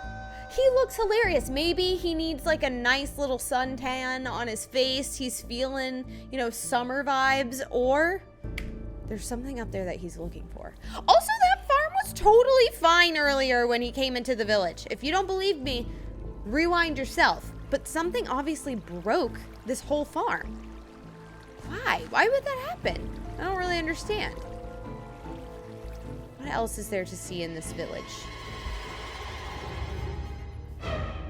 He looks hilarious. Maybe he needs like a nice little suntan on his face. He's feeling, you know, summer vibes, or there's something up there that he's looking for. Also, that farm was totally fine earlier when he came into the village. If you don't believe me, rewind yourself. But something obviously broke this whole farm. Why? Why would that happen? I don't really understand. What else is there to see in this village?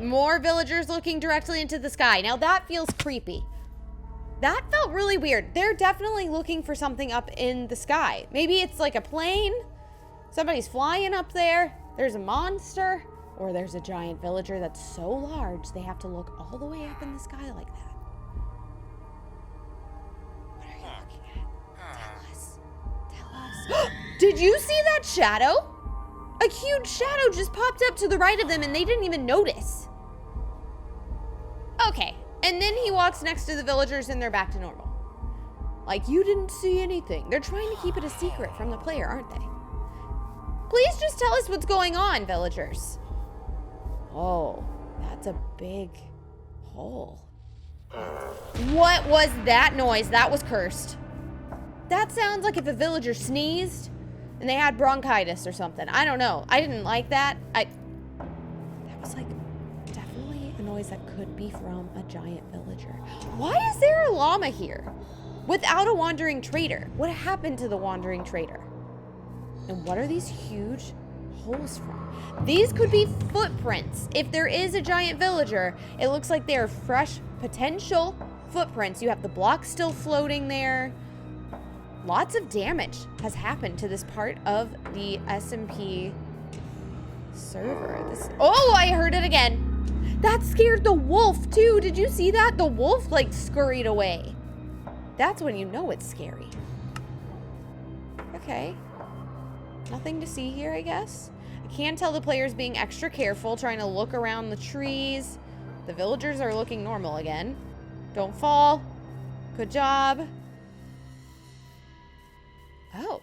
More villagers looking directly into the sky. Now that feels creepy. That felt really weird. They're definitely looking for something up in the sky. Maybe it's like a plane. Somebody's flying up there. There's a monster. Or there's a giant villager that's so large they have to look all the way up in the sky like that. Did you see that shadow? A huge shadow just popped up to the right of them and they didn't even notice. Okay, and then he walks next to the villagers and they're back to normal. Like, you didn't see anything. They're trying to keep it a secret from the player, aren't they? Please just tell us what's going on, villagers. Oh, that's a big hole. What was that noise? That was cursed. That sounds like if a villager sneezed and they had bronchitis or something. I don't know. I didn't like that. That was like definitely a noise that could be from a giant villager. Why is there a llama here without a wandering trader? What happened to the wandering trader? And what are these huge holes from? These could be footprints. If there is a giant villager, it looks like they are fresh potential footprints. You have the block still floating there. Lots of damage has happened to this part of the SMP server. Oh, I heard it again. That scared the wolf too. Did you see that? The wolf like scurried away. That's when you know it's scary. Okay. Nothing to see here, I guess. I can tell the player's being extra careful, trying to look around the trees. The villagers are looking normal again. Don't fall. Good job. Oh,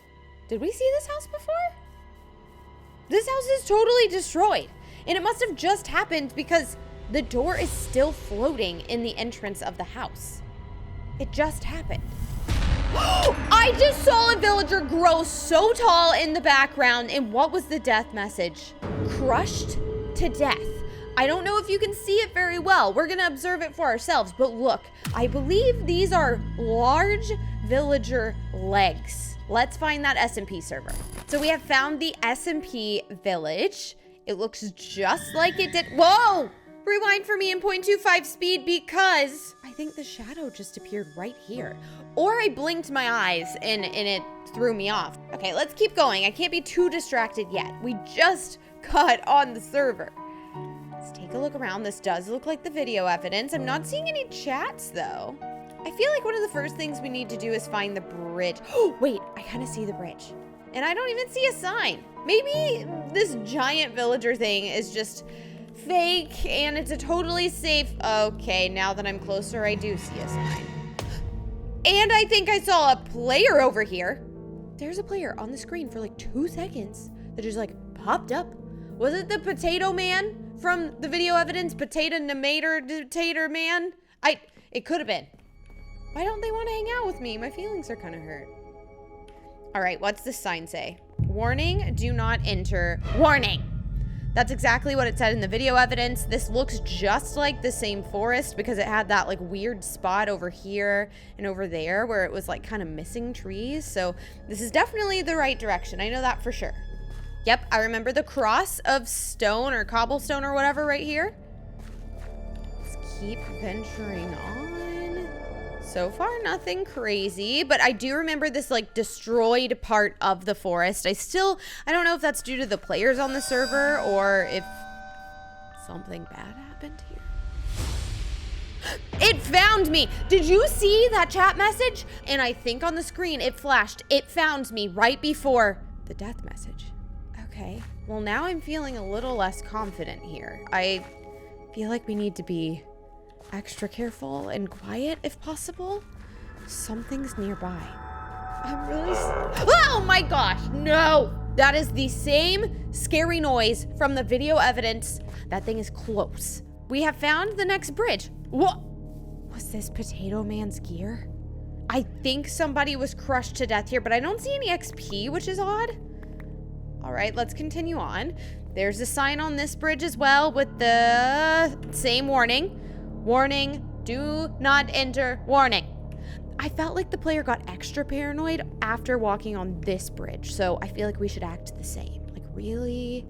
did we see this house before? This house is totally destroyed. And it must have just happened because the door is still floating in the entrance of the house. It just happened. I just saw a villager grow so tall in the background. And what was the death message? Crushed to death. I don't know if you can see it very well. We're gonna observe it for ourselves. But look, I believe these are large villager legs. Let's find that SMP server. So we have found the SMP village. It looks just like it did. Whoa! Rewind for me in 0.25 speed because I think the shadow just appeared right here. Or I blinked my eyes and it threw me off. Okay, let's keep going. I can't be too distracted yet. We just got on the server. Let's take a look around. This does look like the video evidence. I'm not seeing any chats though. I feel like one of the first things we need to do is find the bridge. Oh, wait, I kind of see the bridge. And I don't even see a sign. Maybe this giant villager thing is just fake and it's a totally safe. Okay, now that I'm closer, I do see a sign. And I think I saw a player over here. There's a player on the screen for like 2 seconds that just like popped up. Was it the potato man from the video evidence? Potato man? It could have been. Why don't they want to hang out with me? My feelings are kind of hurt. All right, what's this sign say? Warning, do not enter. Warning. That's exactly what it said in the video evidence. This looks just like the same forest because it had that like weird spot over here and over there where it was like kind of missing trees. So this is definitely the right direction. I know that for sure. Yep, I remember the cross of stone or cobblestone or whatever right here. Let's keep venturing on. So far, nothing crazy, but I do remember this like destroyed part of the forest. I don't know if that's due to the players on the server or if something bad happened here. It found me. Did you see that chat message? And I think on the screen it flashed. It found me right before the death message. Okay, well now I'm feeling a little less confident here. I feel like we need to be extra careful and quiet if possible. Something's nearby. I'm really... Oh my gosh, no! That is the same scary noise from the video evidence. That thing is close. We have found the next bridge. What? Was this Potato Man's gear? I think somebody was crushed to death here, but I don't see any XP, which is odd. All right, let's continue on. There's a sign on this bridge as well with the same warning. Warning, do not enter, warning. I felt like the player got extra paranoid after walking on this bridge, so I feel like we should act the same. Like really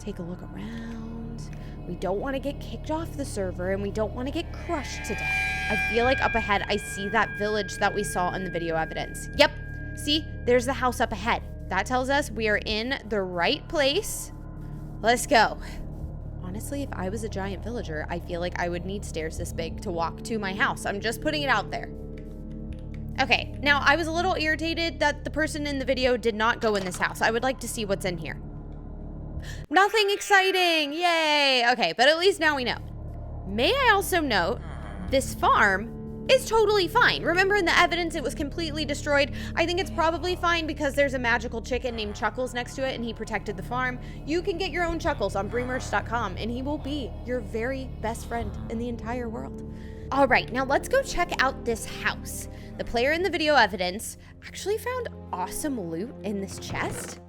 take a look around. We don't want to get kicked off the server and we don't want to get crushed to death. I feel like up ahead, I see that village that we saw in the video evidence. Yep, see, there's the house up ahead. That tells us we are in the right place. Let's go. Honestly, if I was a giant villager, I feel like I would need stairs this big to walk to my house. I'm just putting it out there. Okay, now I was a little irritated that the person in the video did not go in this house. I would like to see what's in here. Nothing exciting, yay. Okay, but at least now we know. May I also note, this farm is totally fine. Remember in the evidence it was completely destroyed? I think it's probably fine because there's a magical chicken named Chuckles next to it and he protected the farm. You can get your own Chuckles on bremerch.com and he will be your very best friend in the entire world. All right, now let's go check out this house. The player in the video evidence actually found awesome loot in this chest.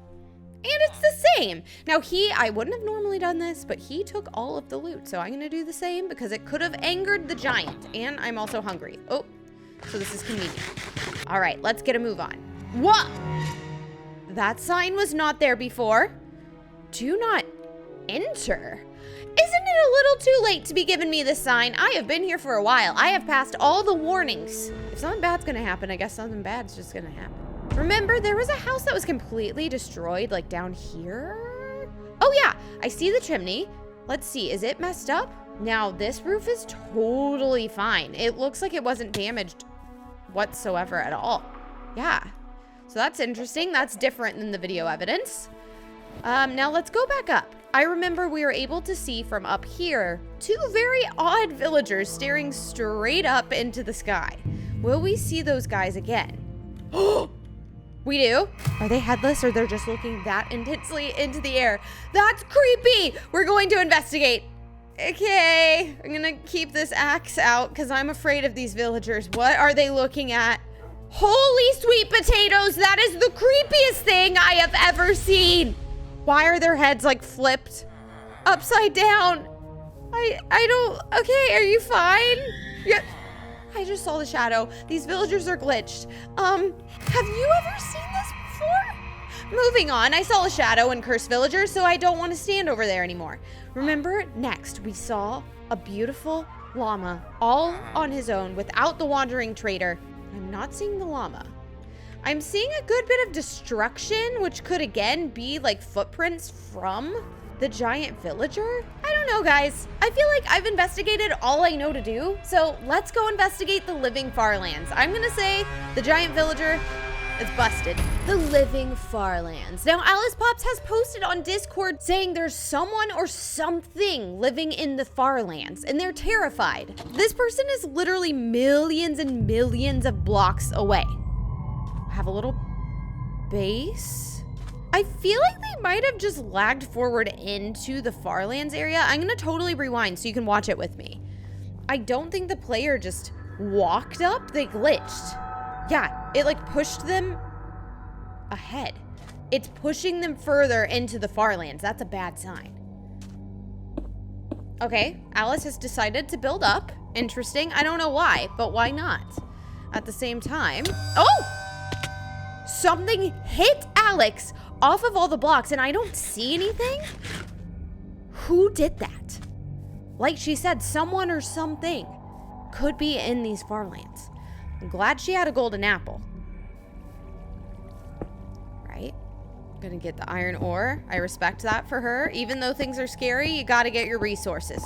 And it's the same. Now I wouldn't have normally done this, but he took all of the loot. So I'm gonna do the same because it could have angered the giant. And I'm also hungry. Oh, so this is convenient. All right, let's get a move on. Whoa! That sign was not there before. Do not enter. Isn't it a little too late to be giving me this sign? I have been here for a while. I have passed all the warnings. If something bad's gonna happen, I guess something bad's just gonna happen. Remember, there was a house that was completely destroyed, like down here? Oh yeah, I see the chimney. Let's see, is it messed up? Now, this roof is totally fine. It looks like it wasn't damaged whatsoever at all. Yeah, so that's interesting. That's different than the video evidence. Now let's go back up. I remember we were able to see from up here 2 very odd villagers staring straight up into the sky. Will we see those guys again? Oh! We do? Are they headless or they're just looking that intensely into the air? That's creepy! We're going to investigate. Okay, I'm gonna keep this axe out because I'm afraid of these villagers. What are they looking at? Holy sweet potatoes! That is the creepiest thing I have ever seen! Why are their heads like flipped upside down? I don't, okay, are you fine? Yeah. I just saw the shadow. These villagers are glitched. Have you ever seen this before? Moving on, I saw a shadow and cursed villagers, so I don't want to stand over there anymore. Remember, next we saw a beautiful llama all on his own without the wandering trader. I'm not seeing the llama. I'm seeing a good bit of destruction, which could again be like footprints from the giant villager? I don't know, guys. I feel like I've investigated all I know to do, so let's go investigate the living Farlands. I'm gonna say the giant villager is busted. The living Farlands. Now, Alice Pops has posted on Discord saying there's someone or something living in the Farlands, and they're terrified. This person is literally millions and millions of blocks away. Have a little base. I feel like they might have just lagged forward into the Farlands area. I'm gonna totally rewind so you can watch it with me. I don't think the player just walked up, they glitched. Yeah, it like pushed them ahead. It's pushing them further into the Farlands. That's a bad sign. Okay, Alice has decided to build up. Interesting, I don't know why, but why not? At the same time, oh! Something hit Alex off of all the blocks and I don't see anything? Who did that? Like she said, someone or something could be in these Farlands. I'm glad she had a golden apple. Right? Gonna get the iron ore. I respect that for her. Even though things are scary, you gotta get your resources.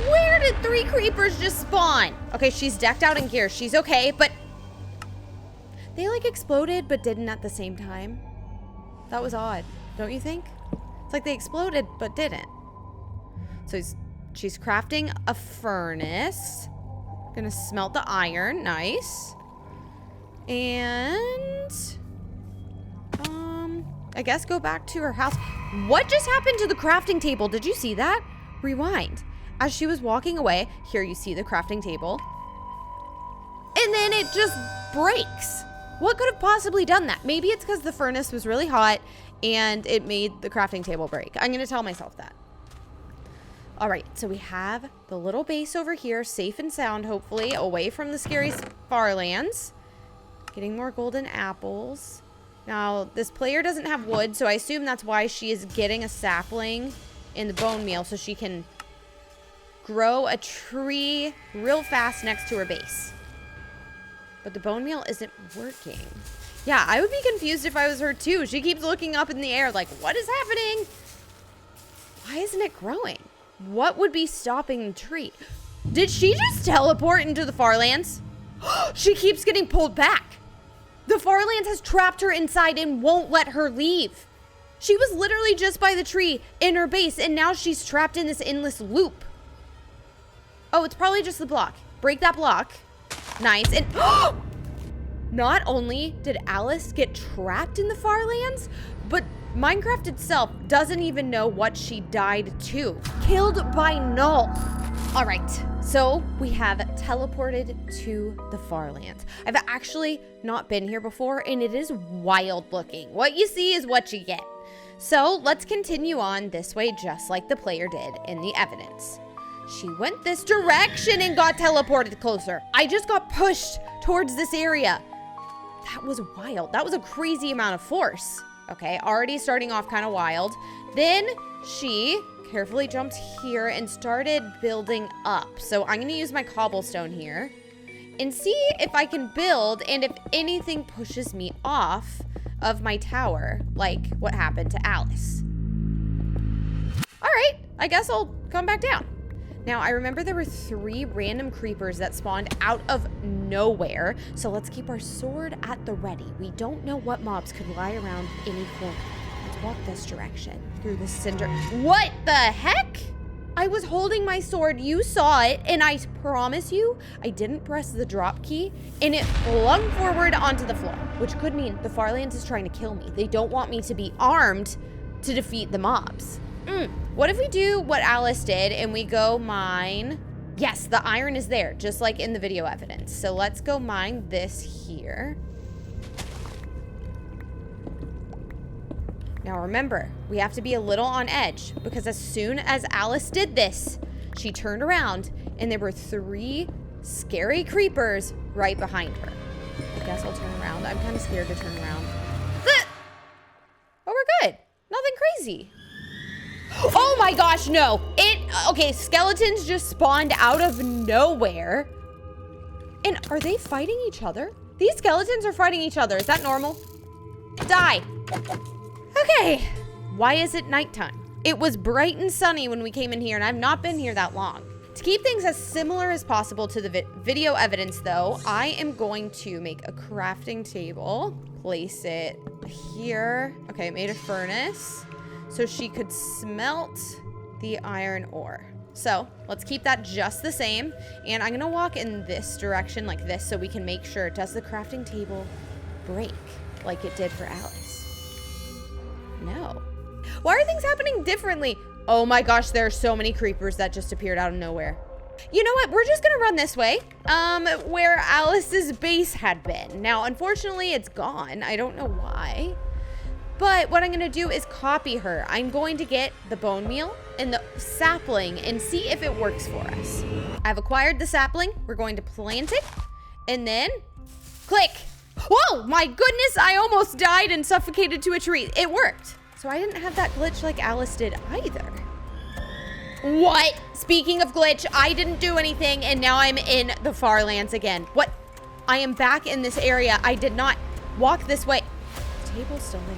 Where did 3 creepers just spawn? Okay, she's decked out in gear. She's okay, but they like exploded but didn't at the same time. That was odd, don't you think? It's like they exploded but didn't. So she's crafting a furnace. Gonna smelt the iron, nice. And I guess go back to her house. What just happened to the crafting table? Did you see that? Rewind. As she was walking away, here you see the crafting table. And then it just breaks. What could have possibly done that? Maybe it's because the furnace was really hot and it made the crafting table break. I'm gonna tell myself that. All right, so we have the little base over here, safe and sound, hopefully, away from the scary Farlands. Getting more golden apples. Now, this player doesn't have wood, so I assume that's why she is getting a sapling in the bone meal so she can grow a tree real fast next to her base. But the bone meal isn't working. Yeah, I would be confused if I was her too. She keeps looking up in the air like, what is happening? Why isn't it growing? What would be stopping the tree? Did she just teleport into the Farlands? She keeps getting pulled back. The Farlands has trapped her inside and won't let her leave. She was literally just by the tree in her base and now she's trapped in this endless loop. Oh, it's probably just the block. Break that block. Nice. And not only did Alice get trapped in the Farlands, but Minecraft itself doesn't even know what she died to. Killed by Null. All right, so we have teleported to the Farlands. I've actually not been here before, and it is wild looking. What you see is what you get. So let's continue on this way, just like the player did in the evidence. She went this direction and got teleported closer. I just got pushed towards this area. That was wild. That was a crazy amount of force. Okay, already starting off kind of wild. Then she carefully jumped here and started building up. So I'm gonna use my cobblestone here and see if I can build, and if anything pushes me off of my tower, like what happened to Alice. All right, I guess I'll come back down. Now, I remember there were 3 random creepers that spawned out of nowhere, so let's keep our sword at the ready. We don't know what mobs could lie around any corner. Let's walk this direction, through the center. What the heck? I was holding my sword, you saw it, and I promise you, I didn't press the drop key, and it flung forward onto the floor, which could mean the Farlands is trying to kill me. They don't want me to be armed to defeat the mobs. What if we do what Alice did and we go mine? Yes, the iron is there, just like in the video evidence. So let's go mine this here. Now remember, we have to be a little on edge, because as soon as Alice did this, she turned around and there were 3 scary creepers right behind her. I guess I'll turn around. I'm kind of scared to turn around. Oh, we're good. Nothing crazy. Oh my gosh, no. Okay, skeletons just spawned out of nowhere. And are they fighting each other? These skeletons are fighting each other. Is that normal? Die. Okay. Why is it nighttime? It was bright and sunny when we came in here, and I've not been here that long. To keep things as similar as possible to the video evidence, though, I am going to make a crafting table. Place it here. Okay, I made a furnace so she could smelt the iron ore. So let's keep that just the same. And I'm gonna walk in this direction like this so we can make sure. Does the crafting table break like it did for Alice? No. Why are things happening differently? Oh my gosh, there are so many creepers that just appeared out of nowhere. You know what? We're just gonna run this way, where Alice's base had been. Now, unfortunately, it's gone. I don't know why. But what I'm gonna do is copy her. I'm going to get the bone meal and the sapling and see if it works for us. I've acquired the sapling. We're going to plant it and then click. Whoa, my goodness, I almost died and suffocated to a tree. It worked. So I didn't have that glitch like Alice did either. What? Speaking of glitch, I didn't do anything and now I'm in the Farlands again. What? I am back in this area. I did not walk this way. The table's still there.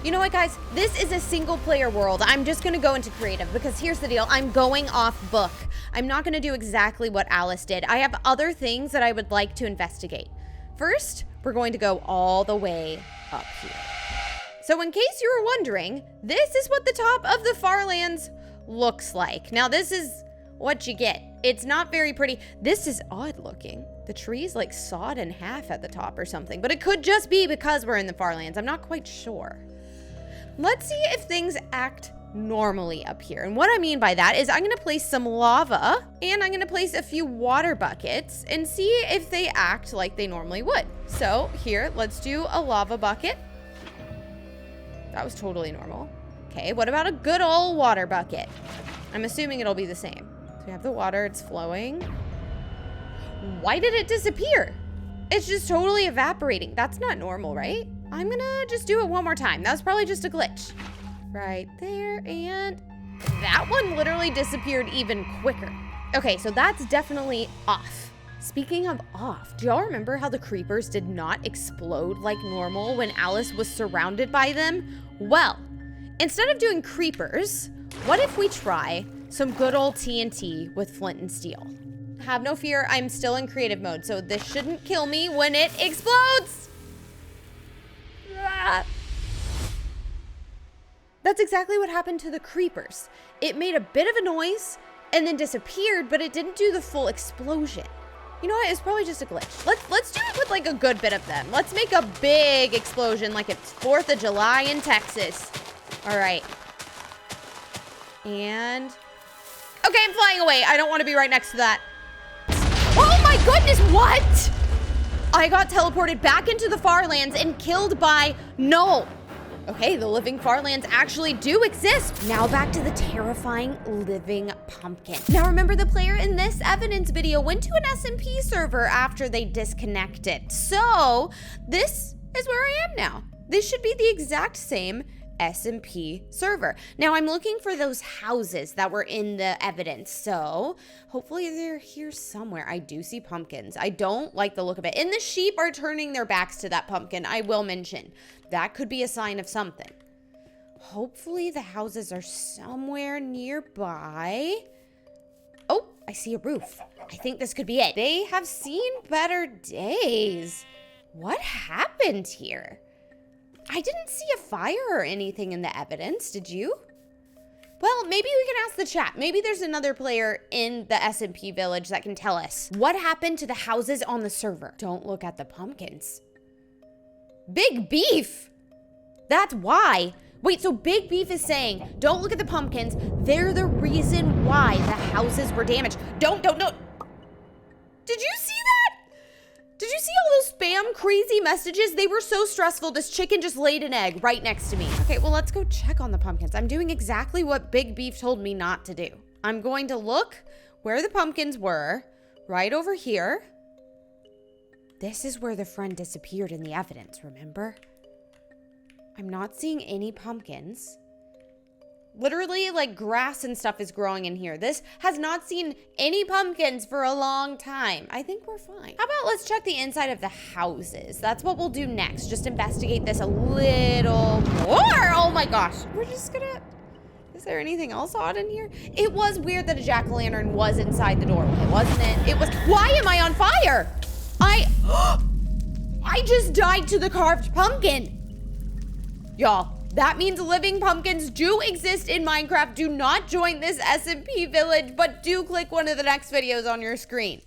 You know what, guys? This is a single player world. I'm just gonna go into creative because here's the deal. I'm going off book. I'm not gonna do exactly what Alice did. I have other things that I would like to investigate. First, we're going to go all the way up here. So in case you were wondering, this is what the top of the Farlands looks like. Now this is what you get. It's not very pretty. This is odd looking. The tree's like sawed in half at the top or something, but it could just be because we're in the Farlands. I'm not quite sure. Let's see if things act normally up here. And what I mean by that is I'm gonna place some lava and I'm gonna place a few water buckets and see if they act like they normally would. So here, let's do a lava bucket. That was totally normal. Okay, what about a good old water bucket? I'm assuming it'll be the same. So we have the water, it's flowing. Why did it disappear? It's just totally evaporating. That's not normal, right? I'm gonna just do it one more time. That was probably just a glitch. Right there, and that one literally disappeared even quicker. Okay, so that's definitely off. Speaking of off, do y'all remember how the creepers did not explode like normal when Alice was surrounded by them? Well, instead of doing creepers, what if we try some good old TNT with flint and steel? Have no fear, I'm still in creative mode, so this shouldn't kill me when it explodes. Ah. That's exactly what happened to the creepers. It made a bit of a noise and then disappeared, but it didn't do the full explosion. You know what? It's probably just a glitch. Let's do it with like a good bit of them. Let's make a big explosion like it's 4th of July in Texas. All right. And... okay, I'm flying away. I don't want to be right next to that. Oh my goodness, what? I got teleported back into the Farlands and killed by Null. Okay, the living Farlands actually do exist. Now back to the terrifying living pumpkin. Now remember, the player in this evidence video went to an SMP server after they disconnected. So this is where I am now. This should be the exact same SMP server. Now I'm looking for those houses that were in the evidence, so hopefully they're here somewhere. I do see pumpkins. I don't like the look of it. And the sheep are turning their backs to that pumpkin, I will mention. That could be a sign of something. Hopefully the houses are somewhere nearby. Oh, I see a roof. I think this could be it. They have seen better days. What happened here? I didn't see a fire or anything in the evidence, did you? Well, maybe we can ask the chat. Maybe there's another player in the SMP village that can tell us. What happened to the houses on the server? Don't look at the pumpkins. Big Beef! That's why. Wait, so Big Beef is saying, don't look at the pumpkins. They're the reason why the houses were damaged. Don't. Did you see that? Did you see all those spam crazy messages? They were so stressful. This chicken just laid an egg right next to me. Okay, well, let's go check on the pumpkins. I'm doing exactly what Big Beef told me not to do. I'm going to look where the pumpkins were, right over here. This is where the friend disappeared in the evidence, remember? I'm not seeing any pumpkins. Literally, like, grass and stuff is growing in here. This has not seen any pumpkins for a long time. I think we're fine. How about let's check the inside of the houses? That's what we'll do next. Just investigate this a little more. Oh my gosh. We're just gonna... Is there anything else odd in here? It was weird that a jack-o'-lantern was inside the doorway, wasn't it? It was... Why am I on fire? I just died to the carved pumpkin. Y'all. That means living pumpkins do exist in Minecraft. Do not join this SMP village, but do click one of the next videos on your screen.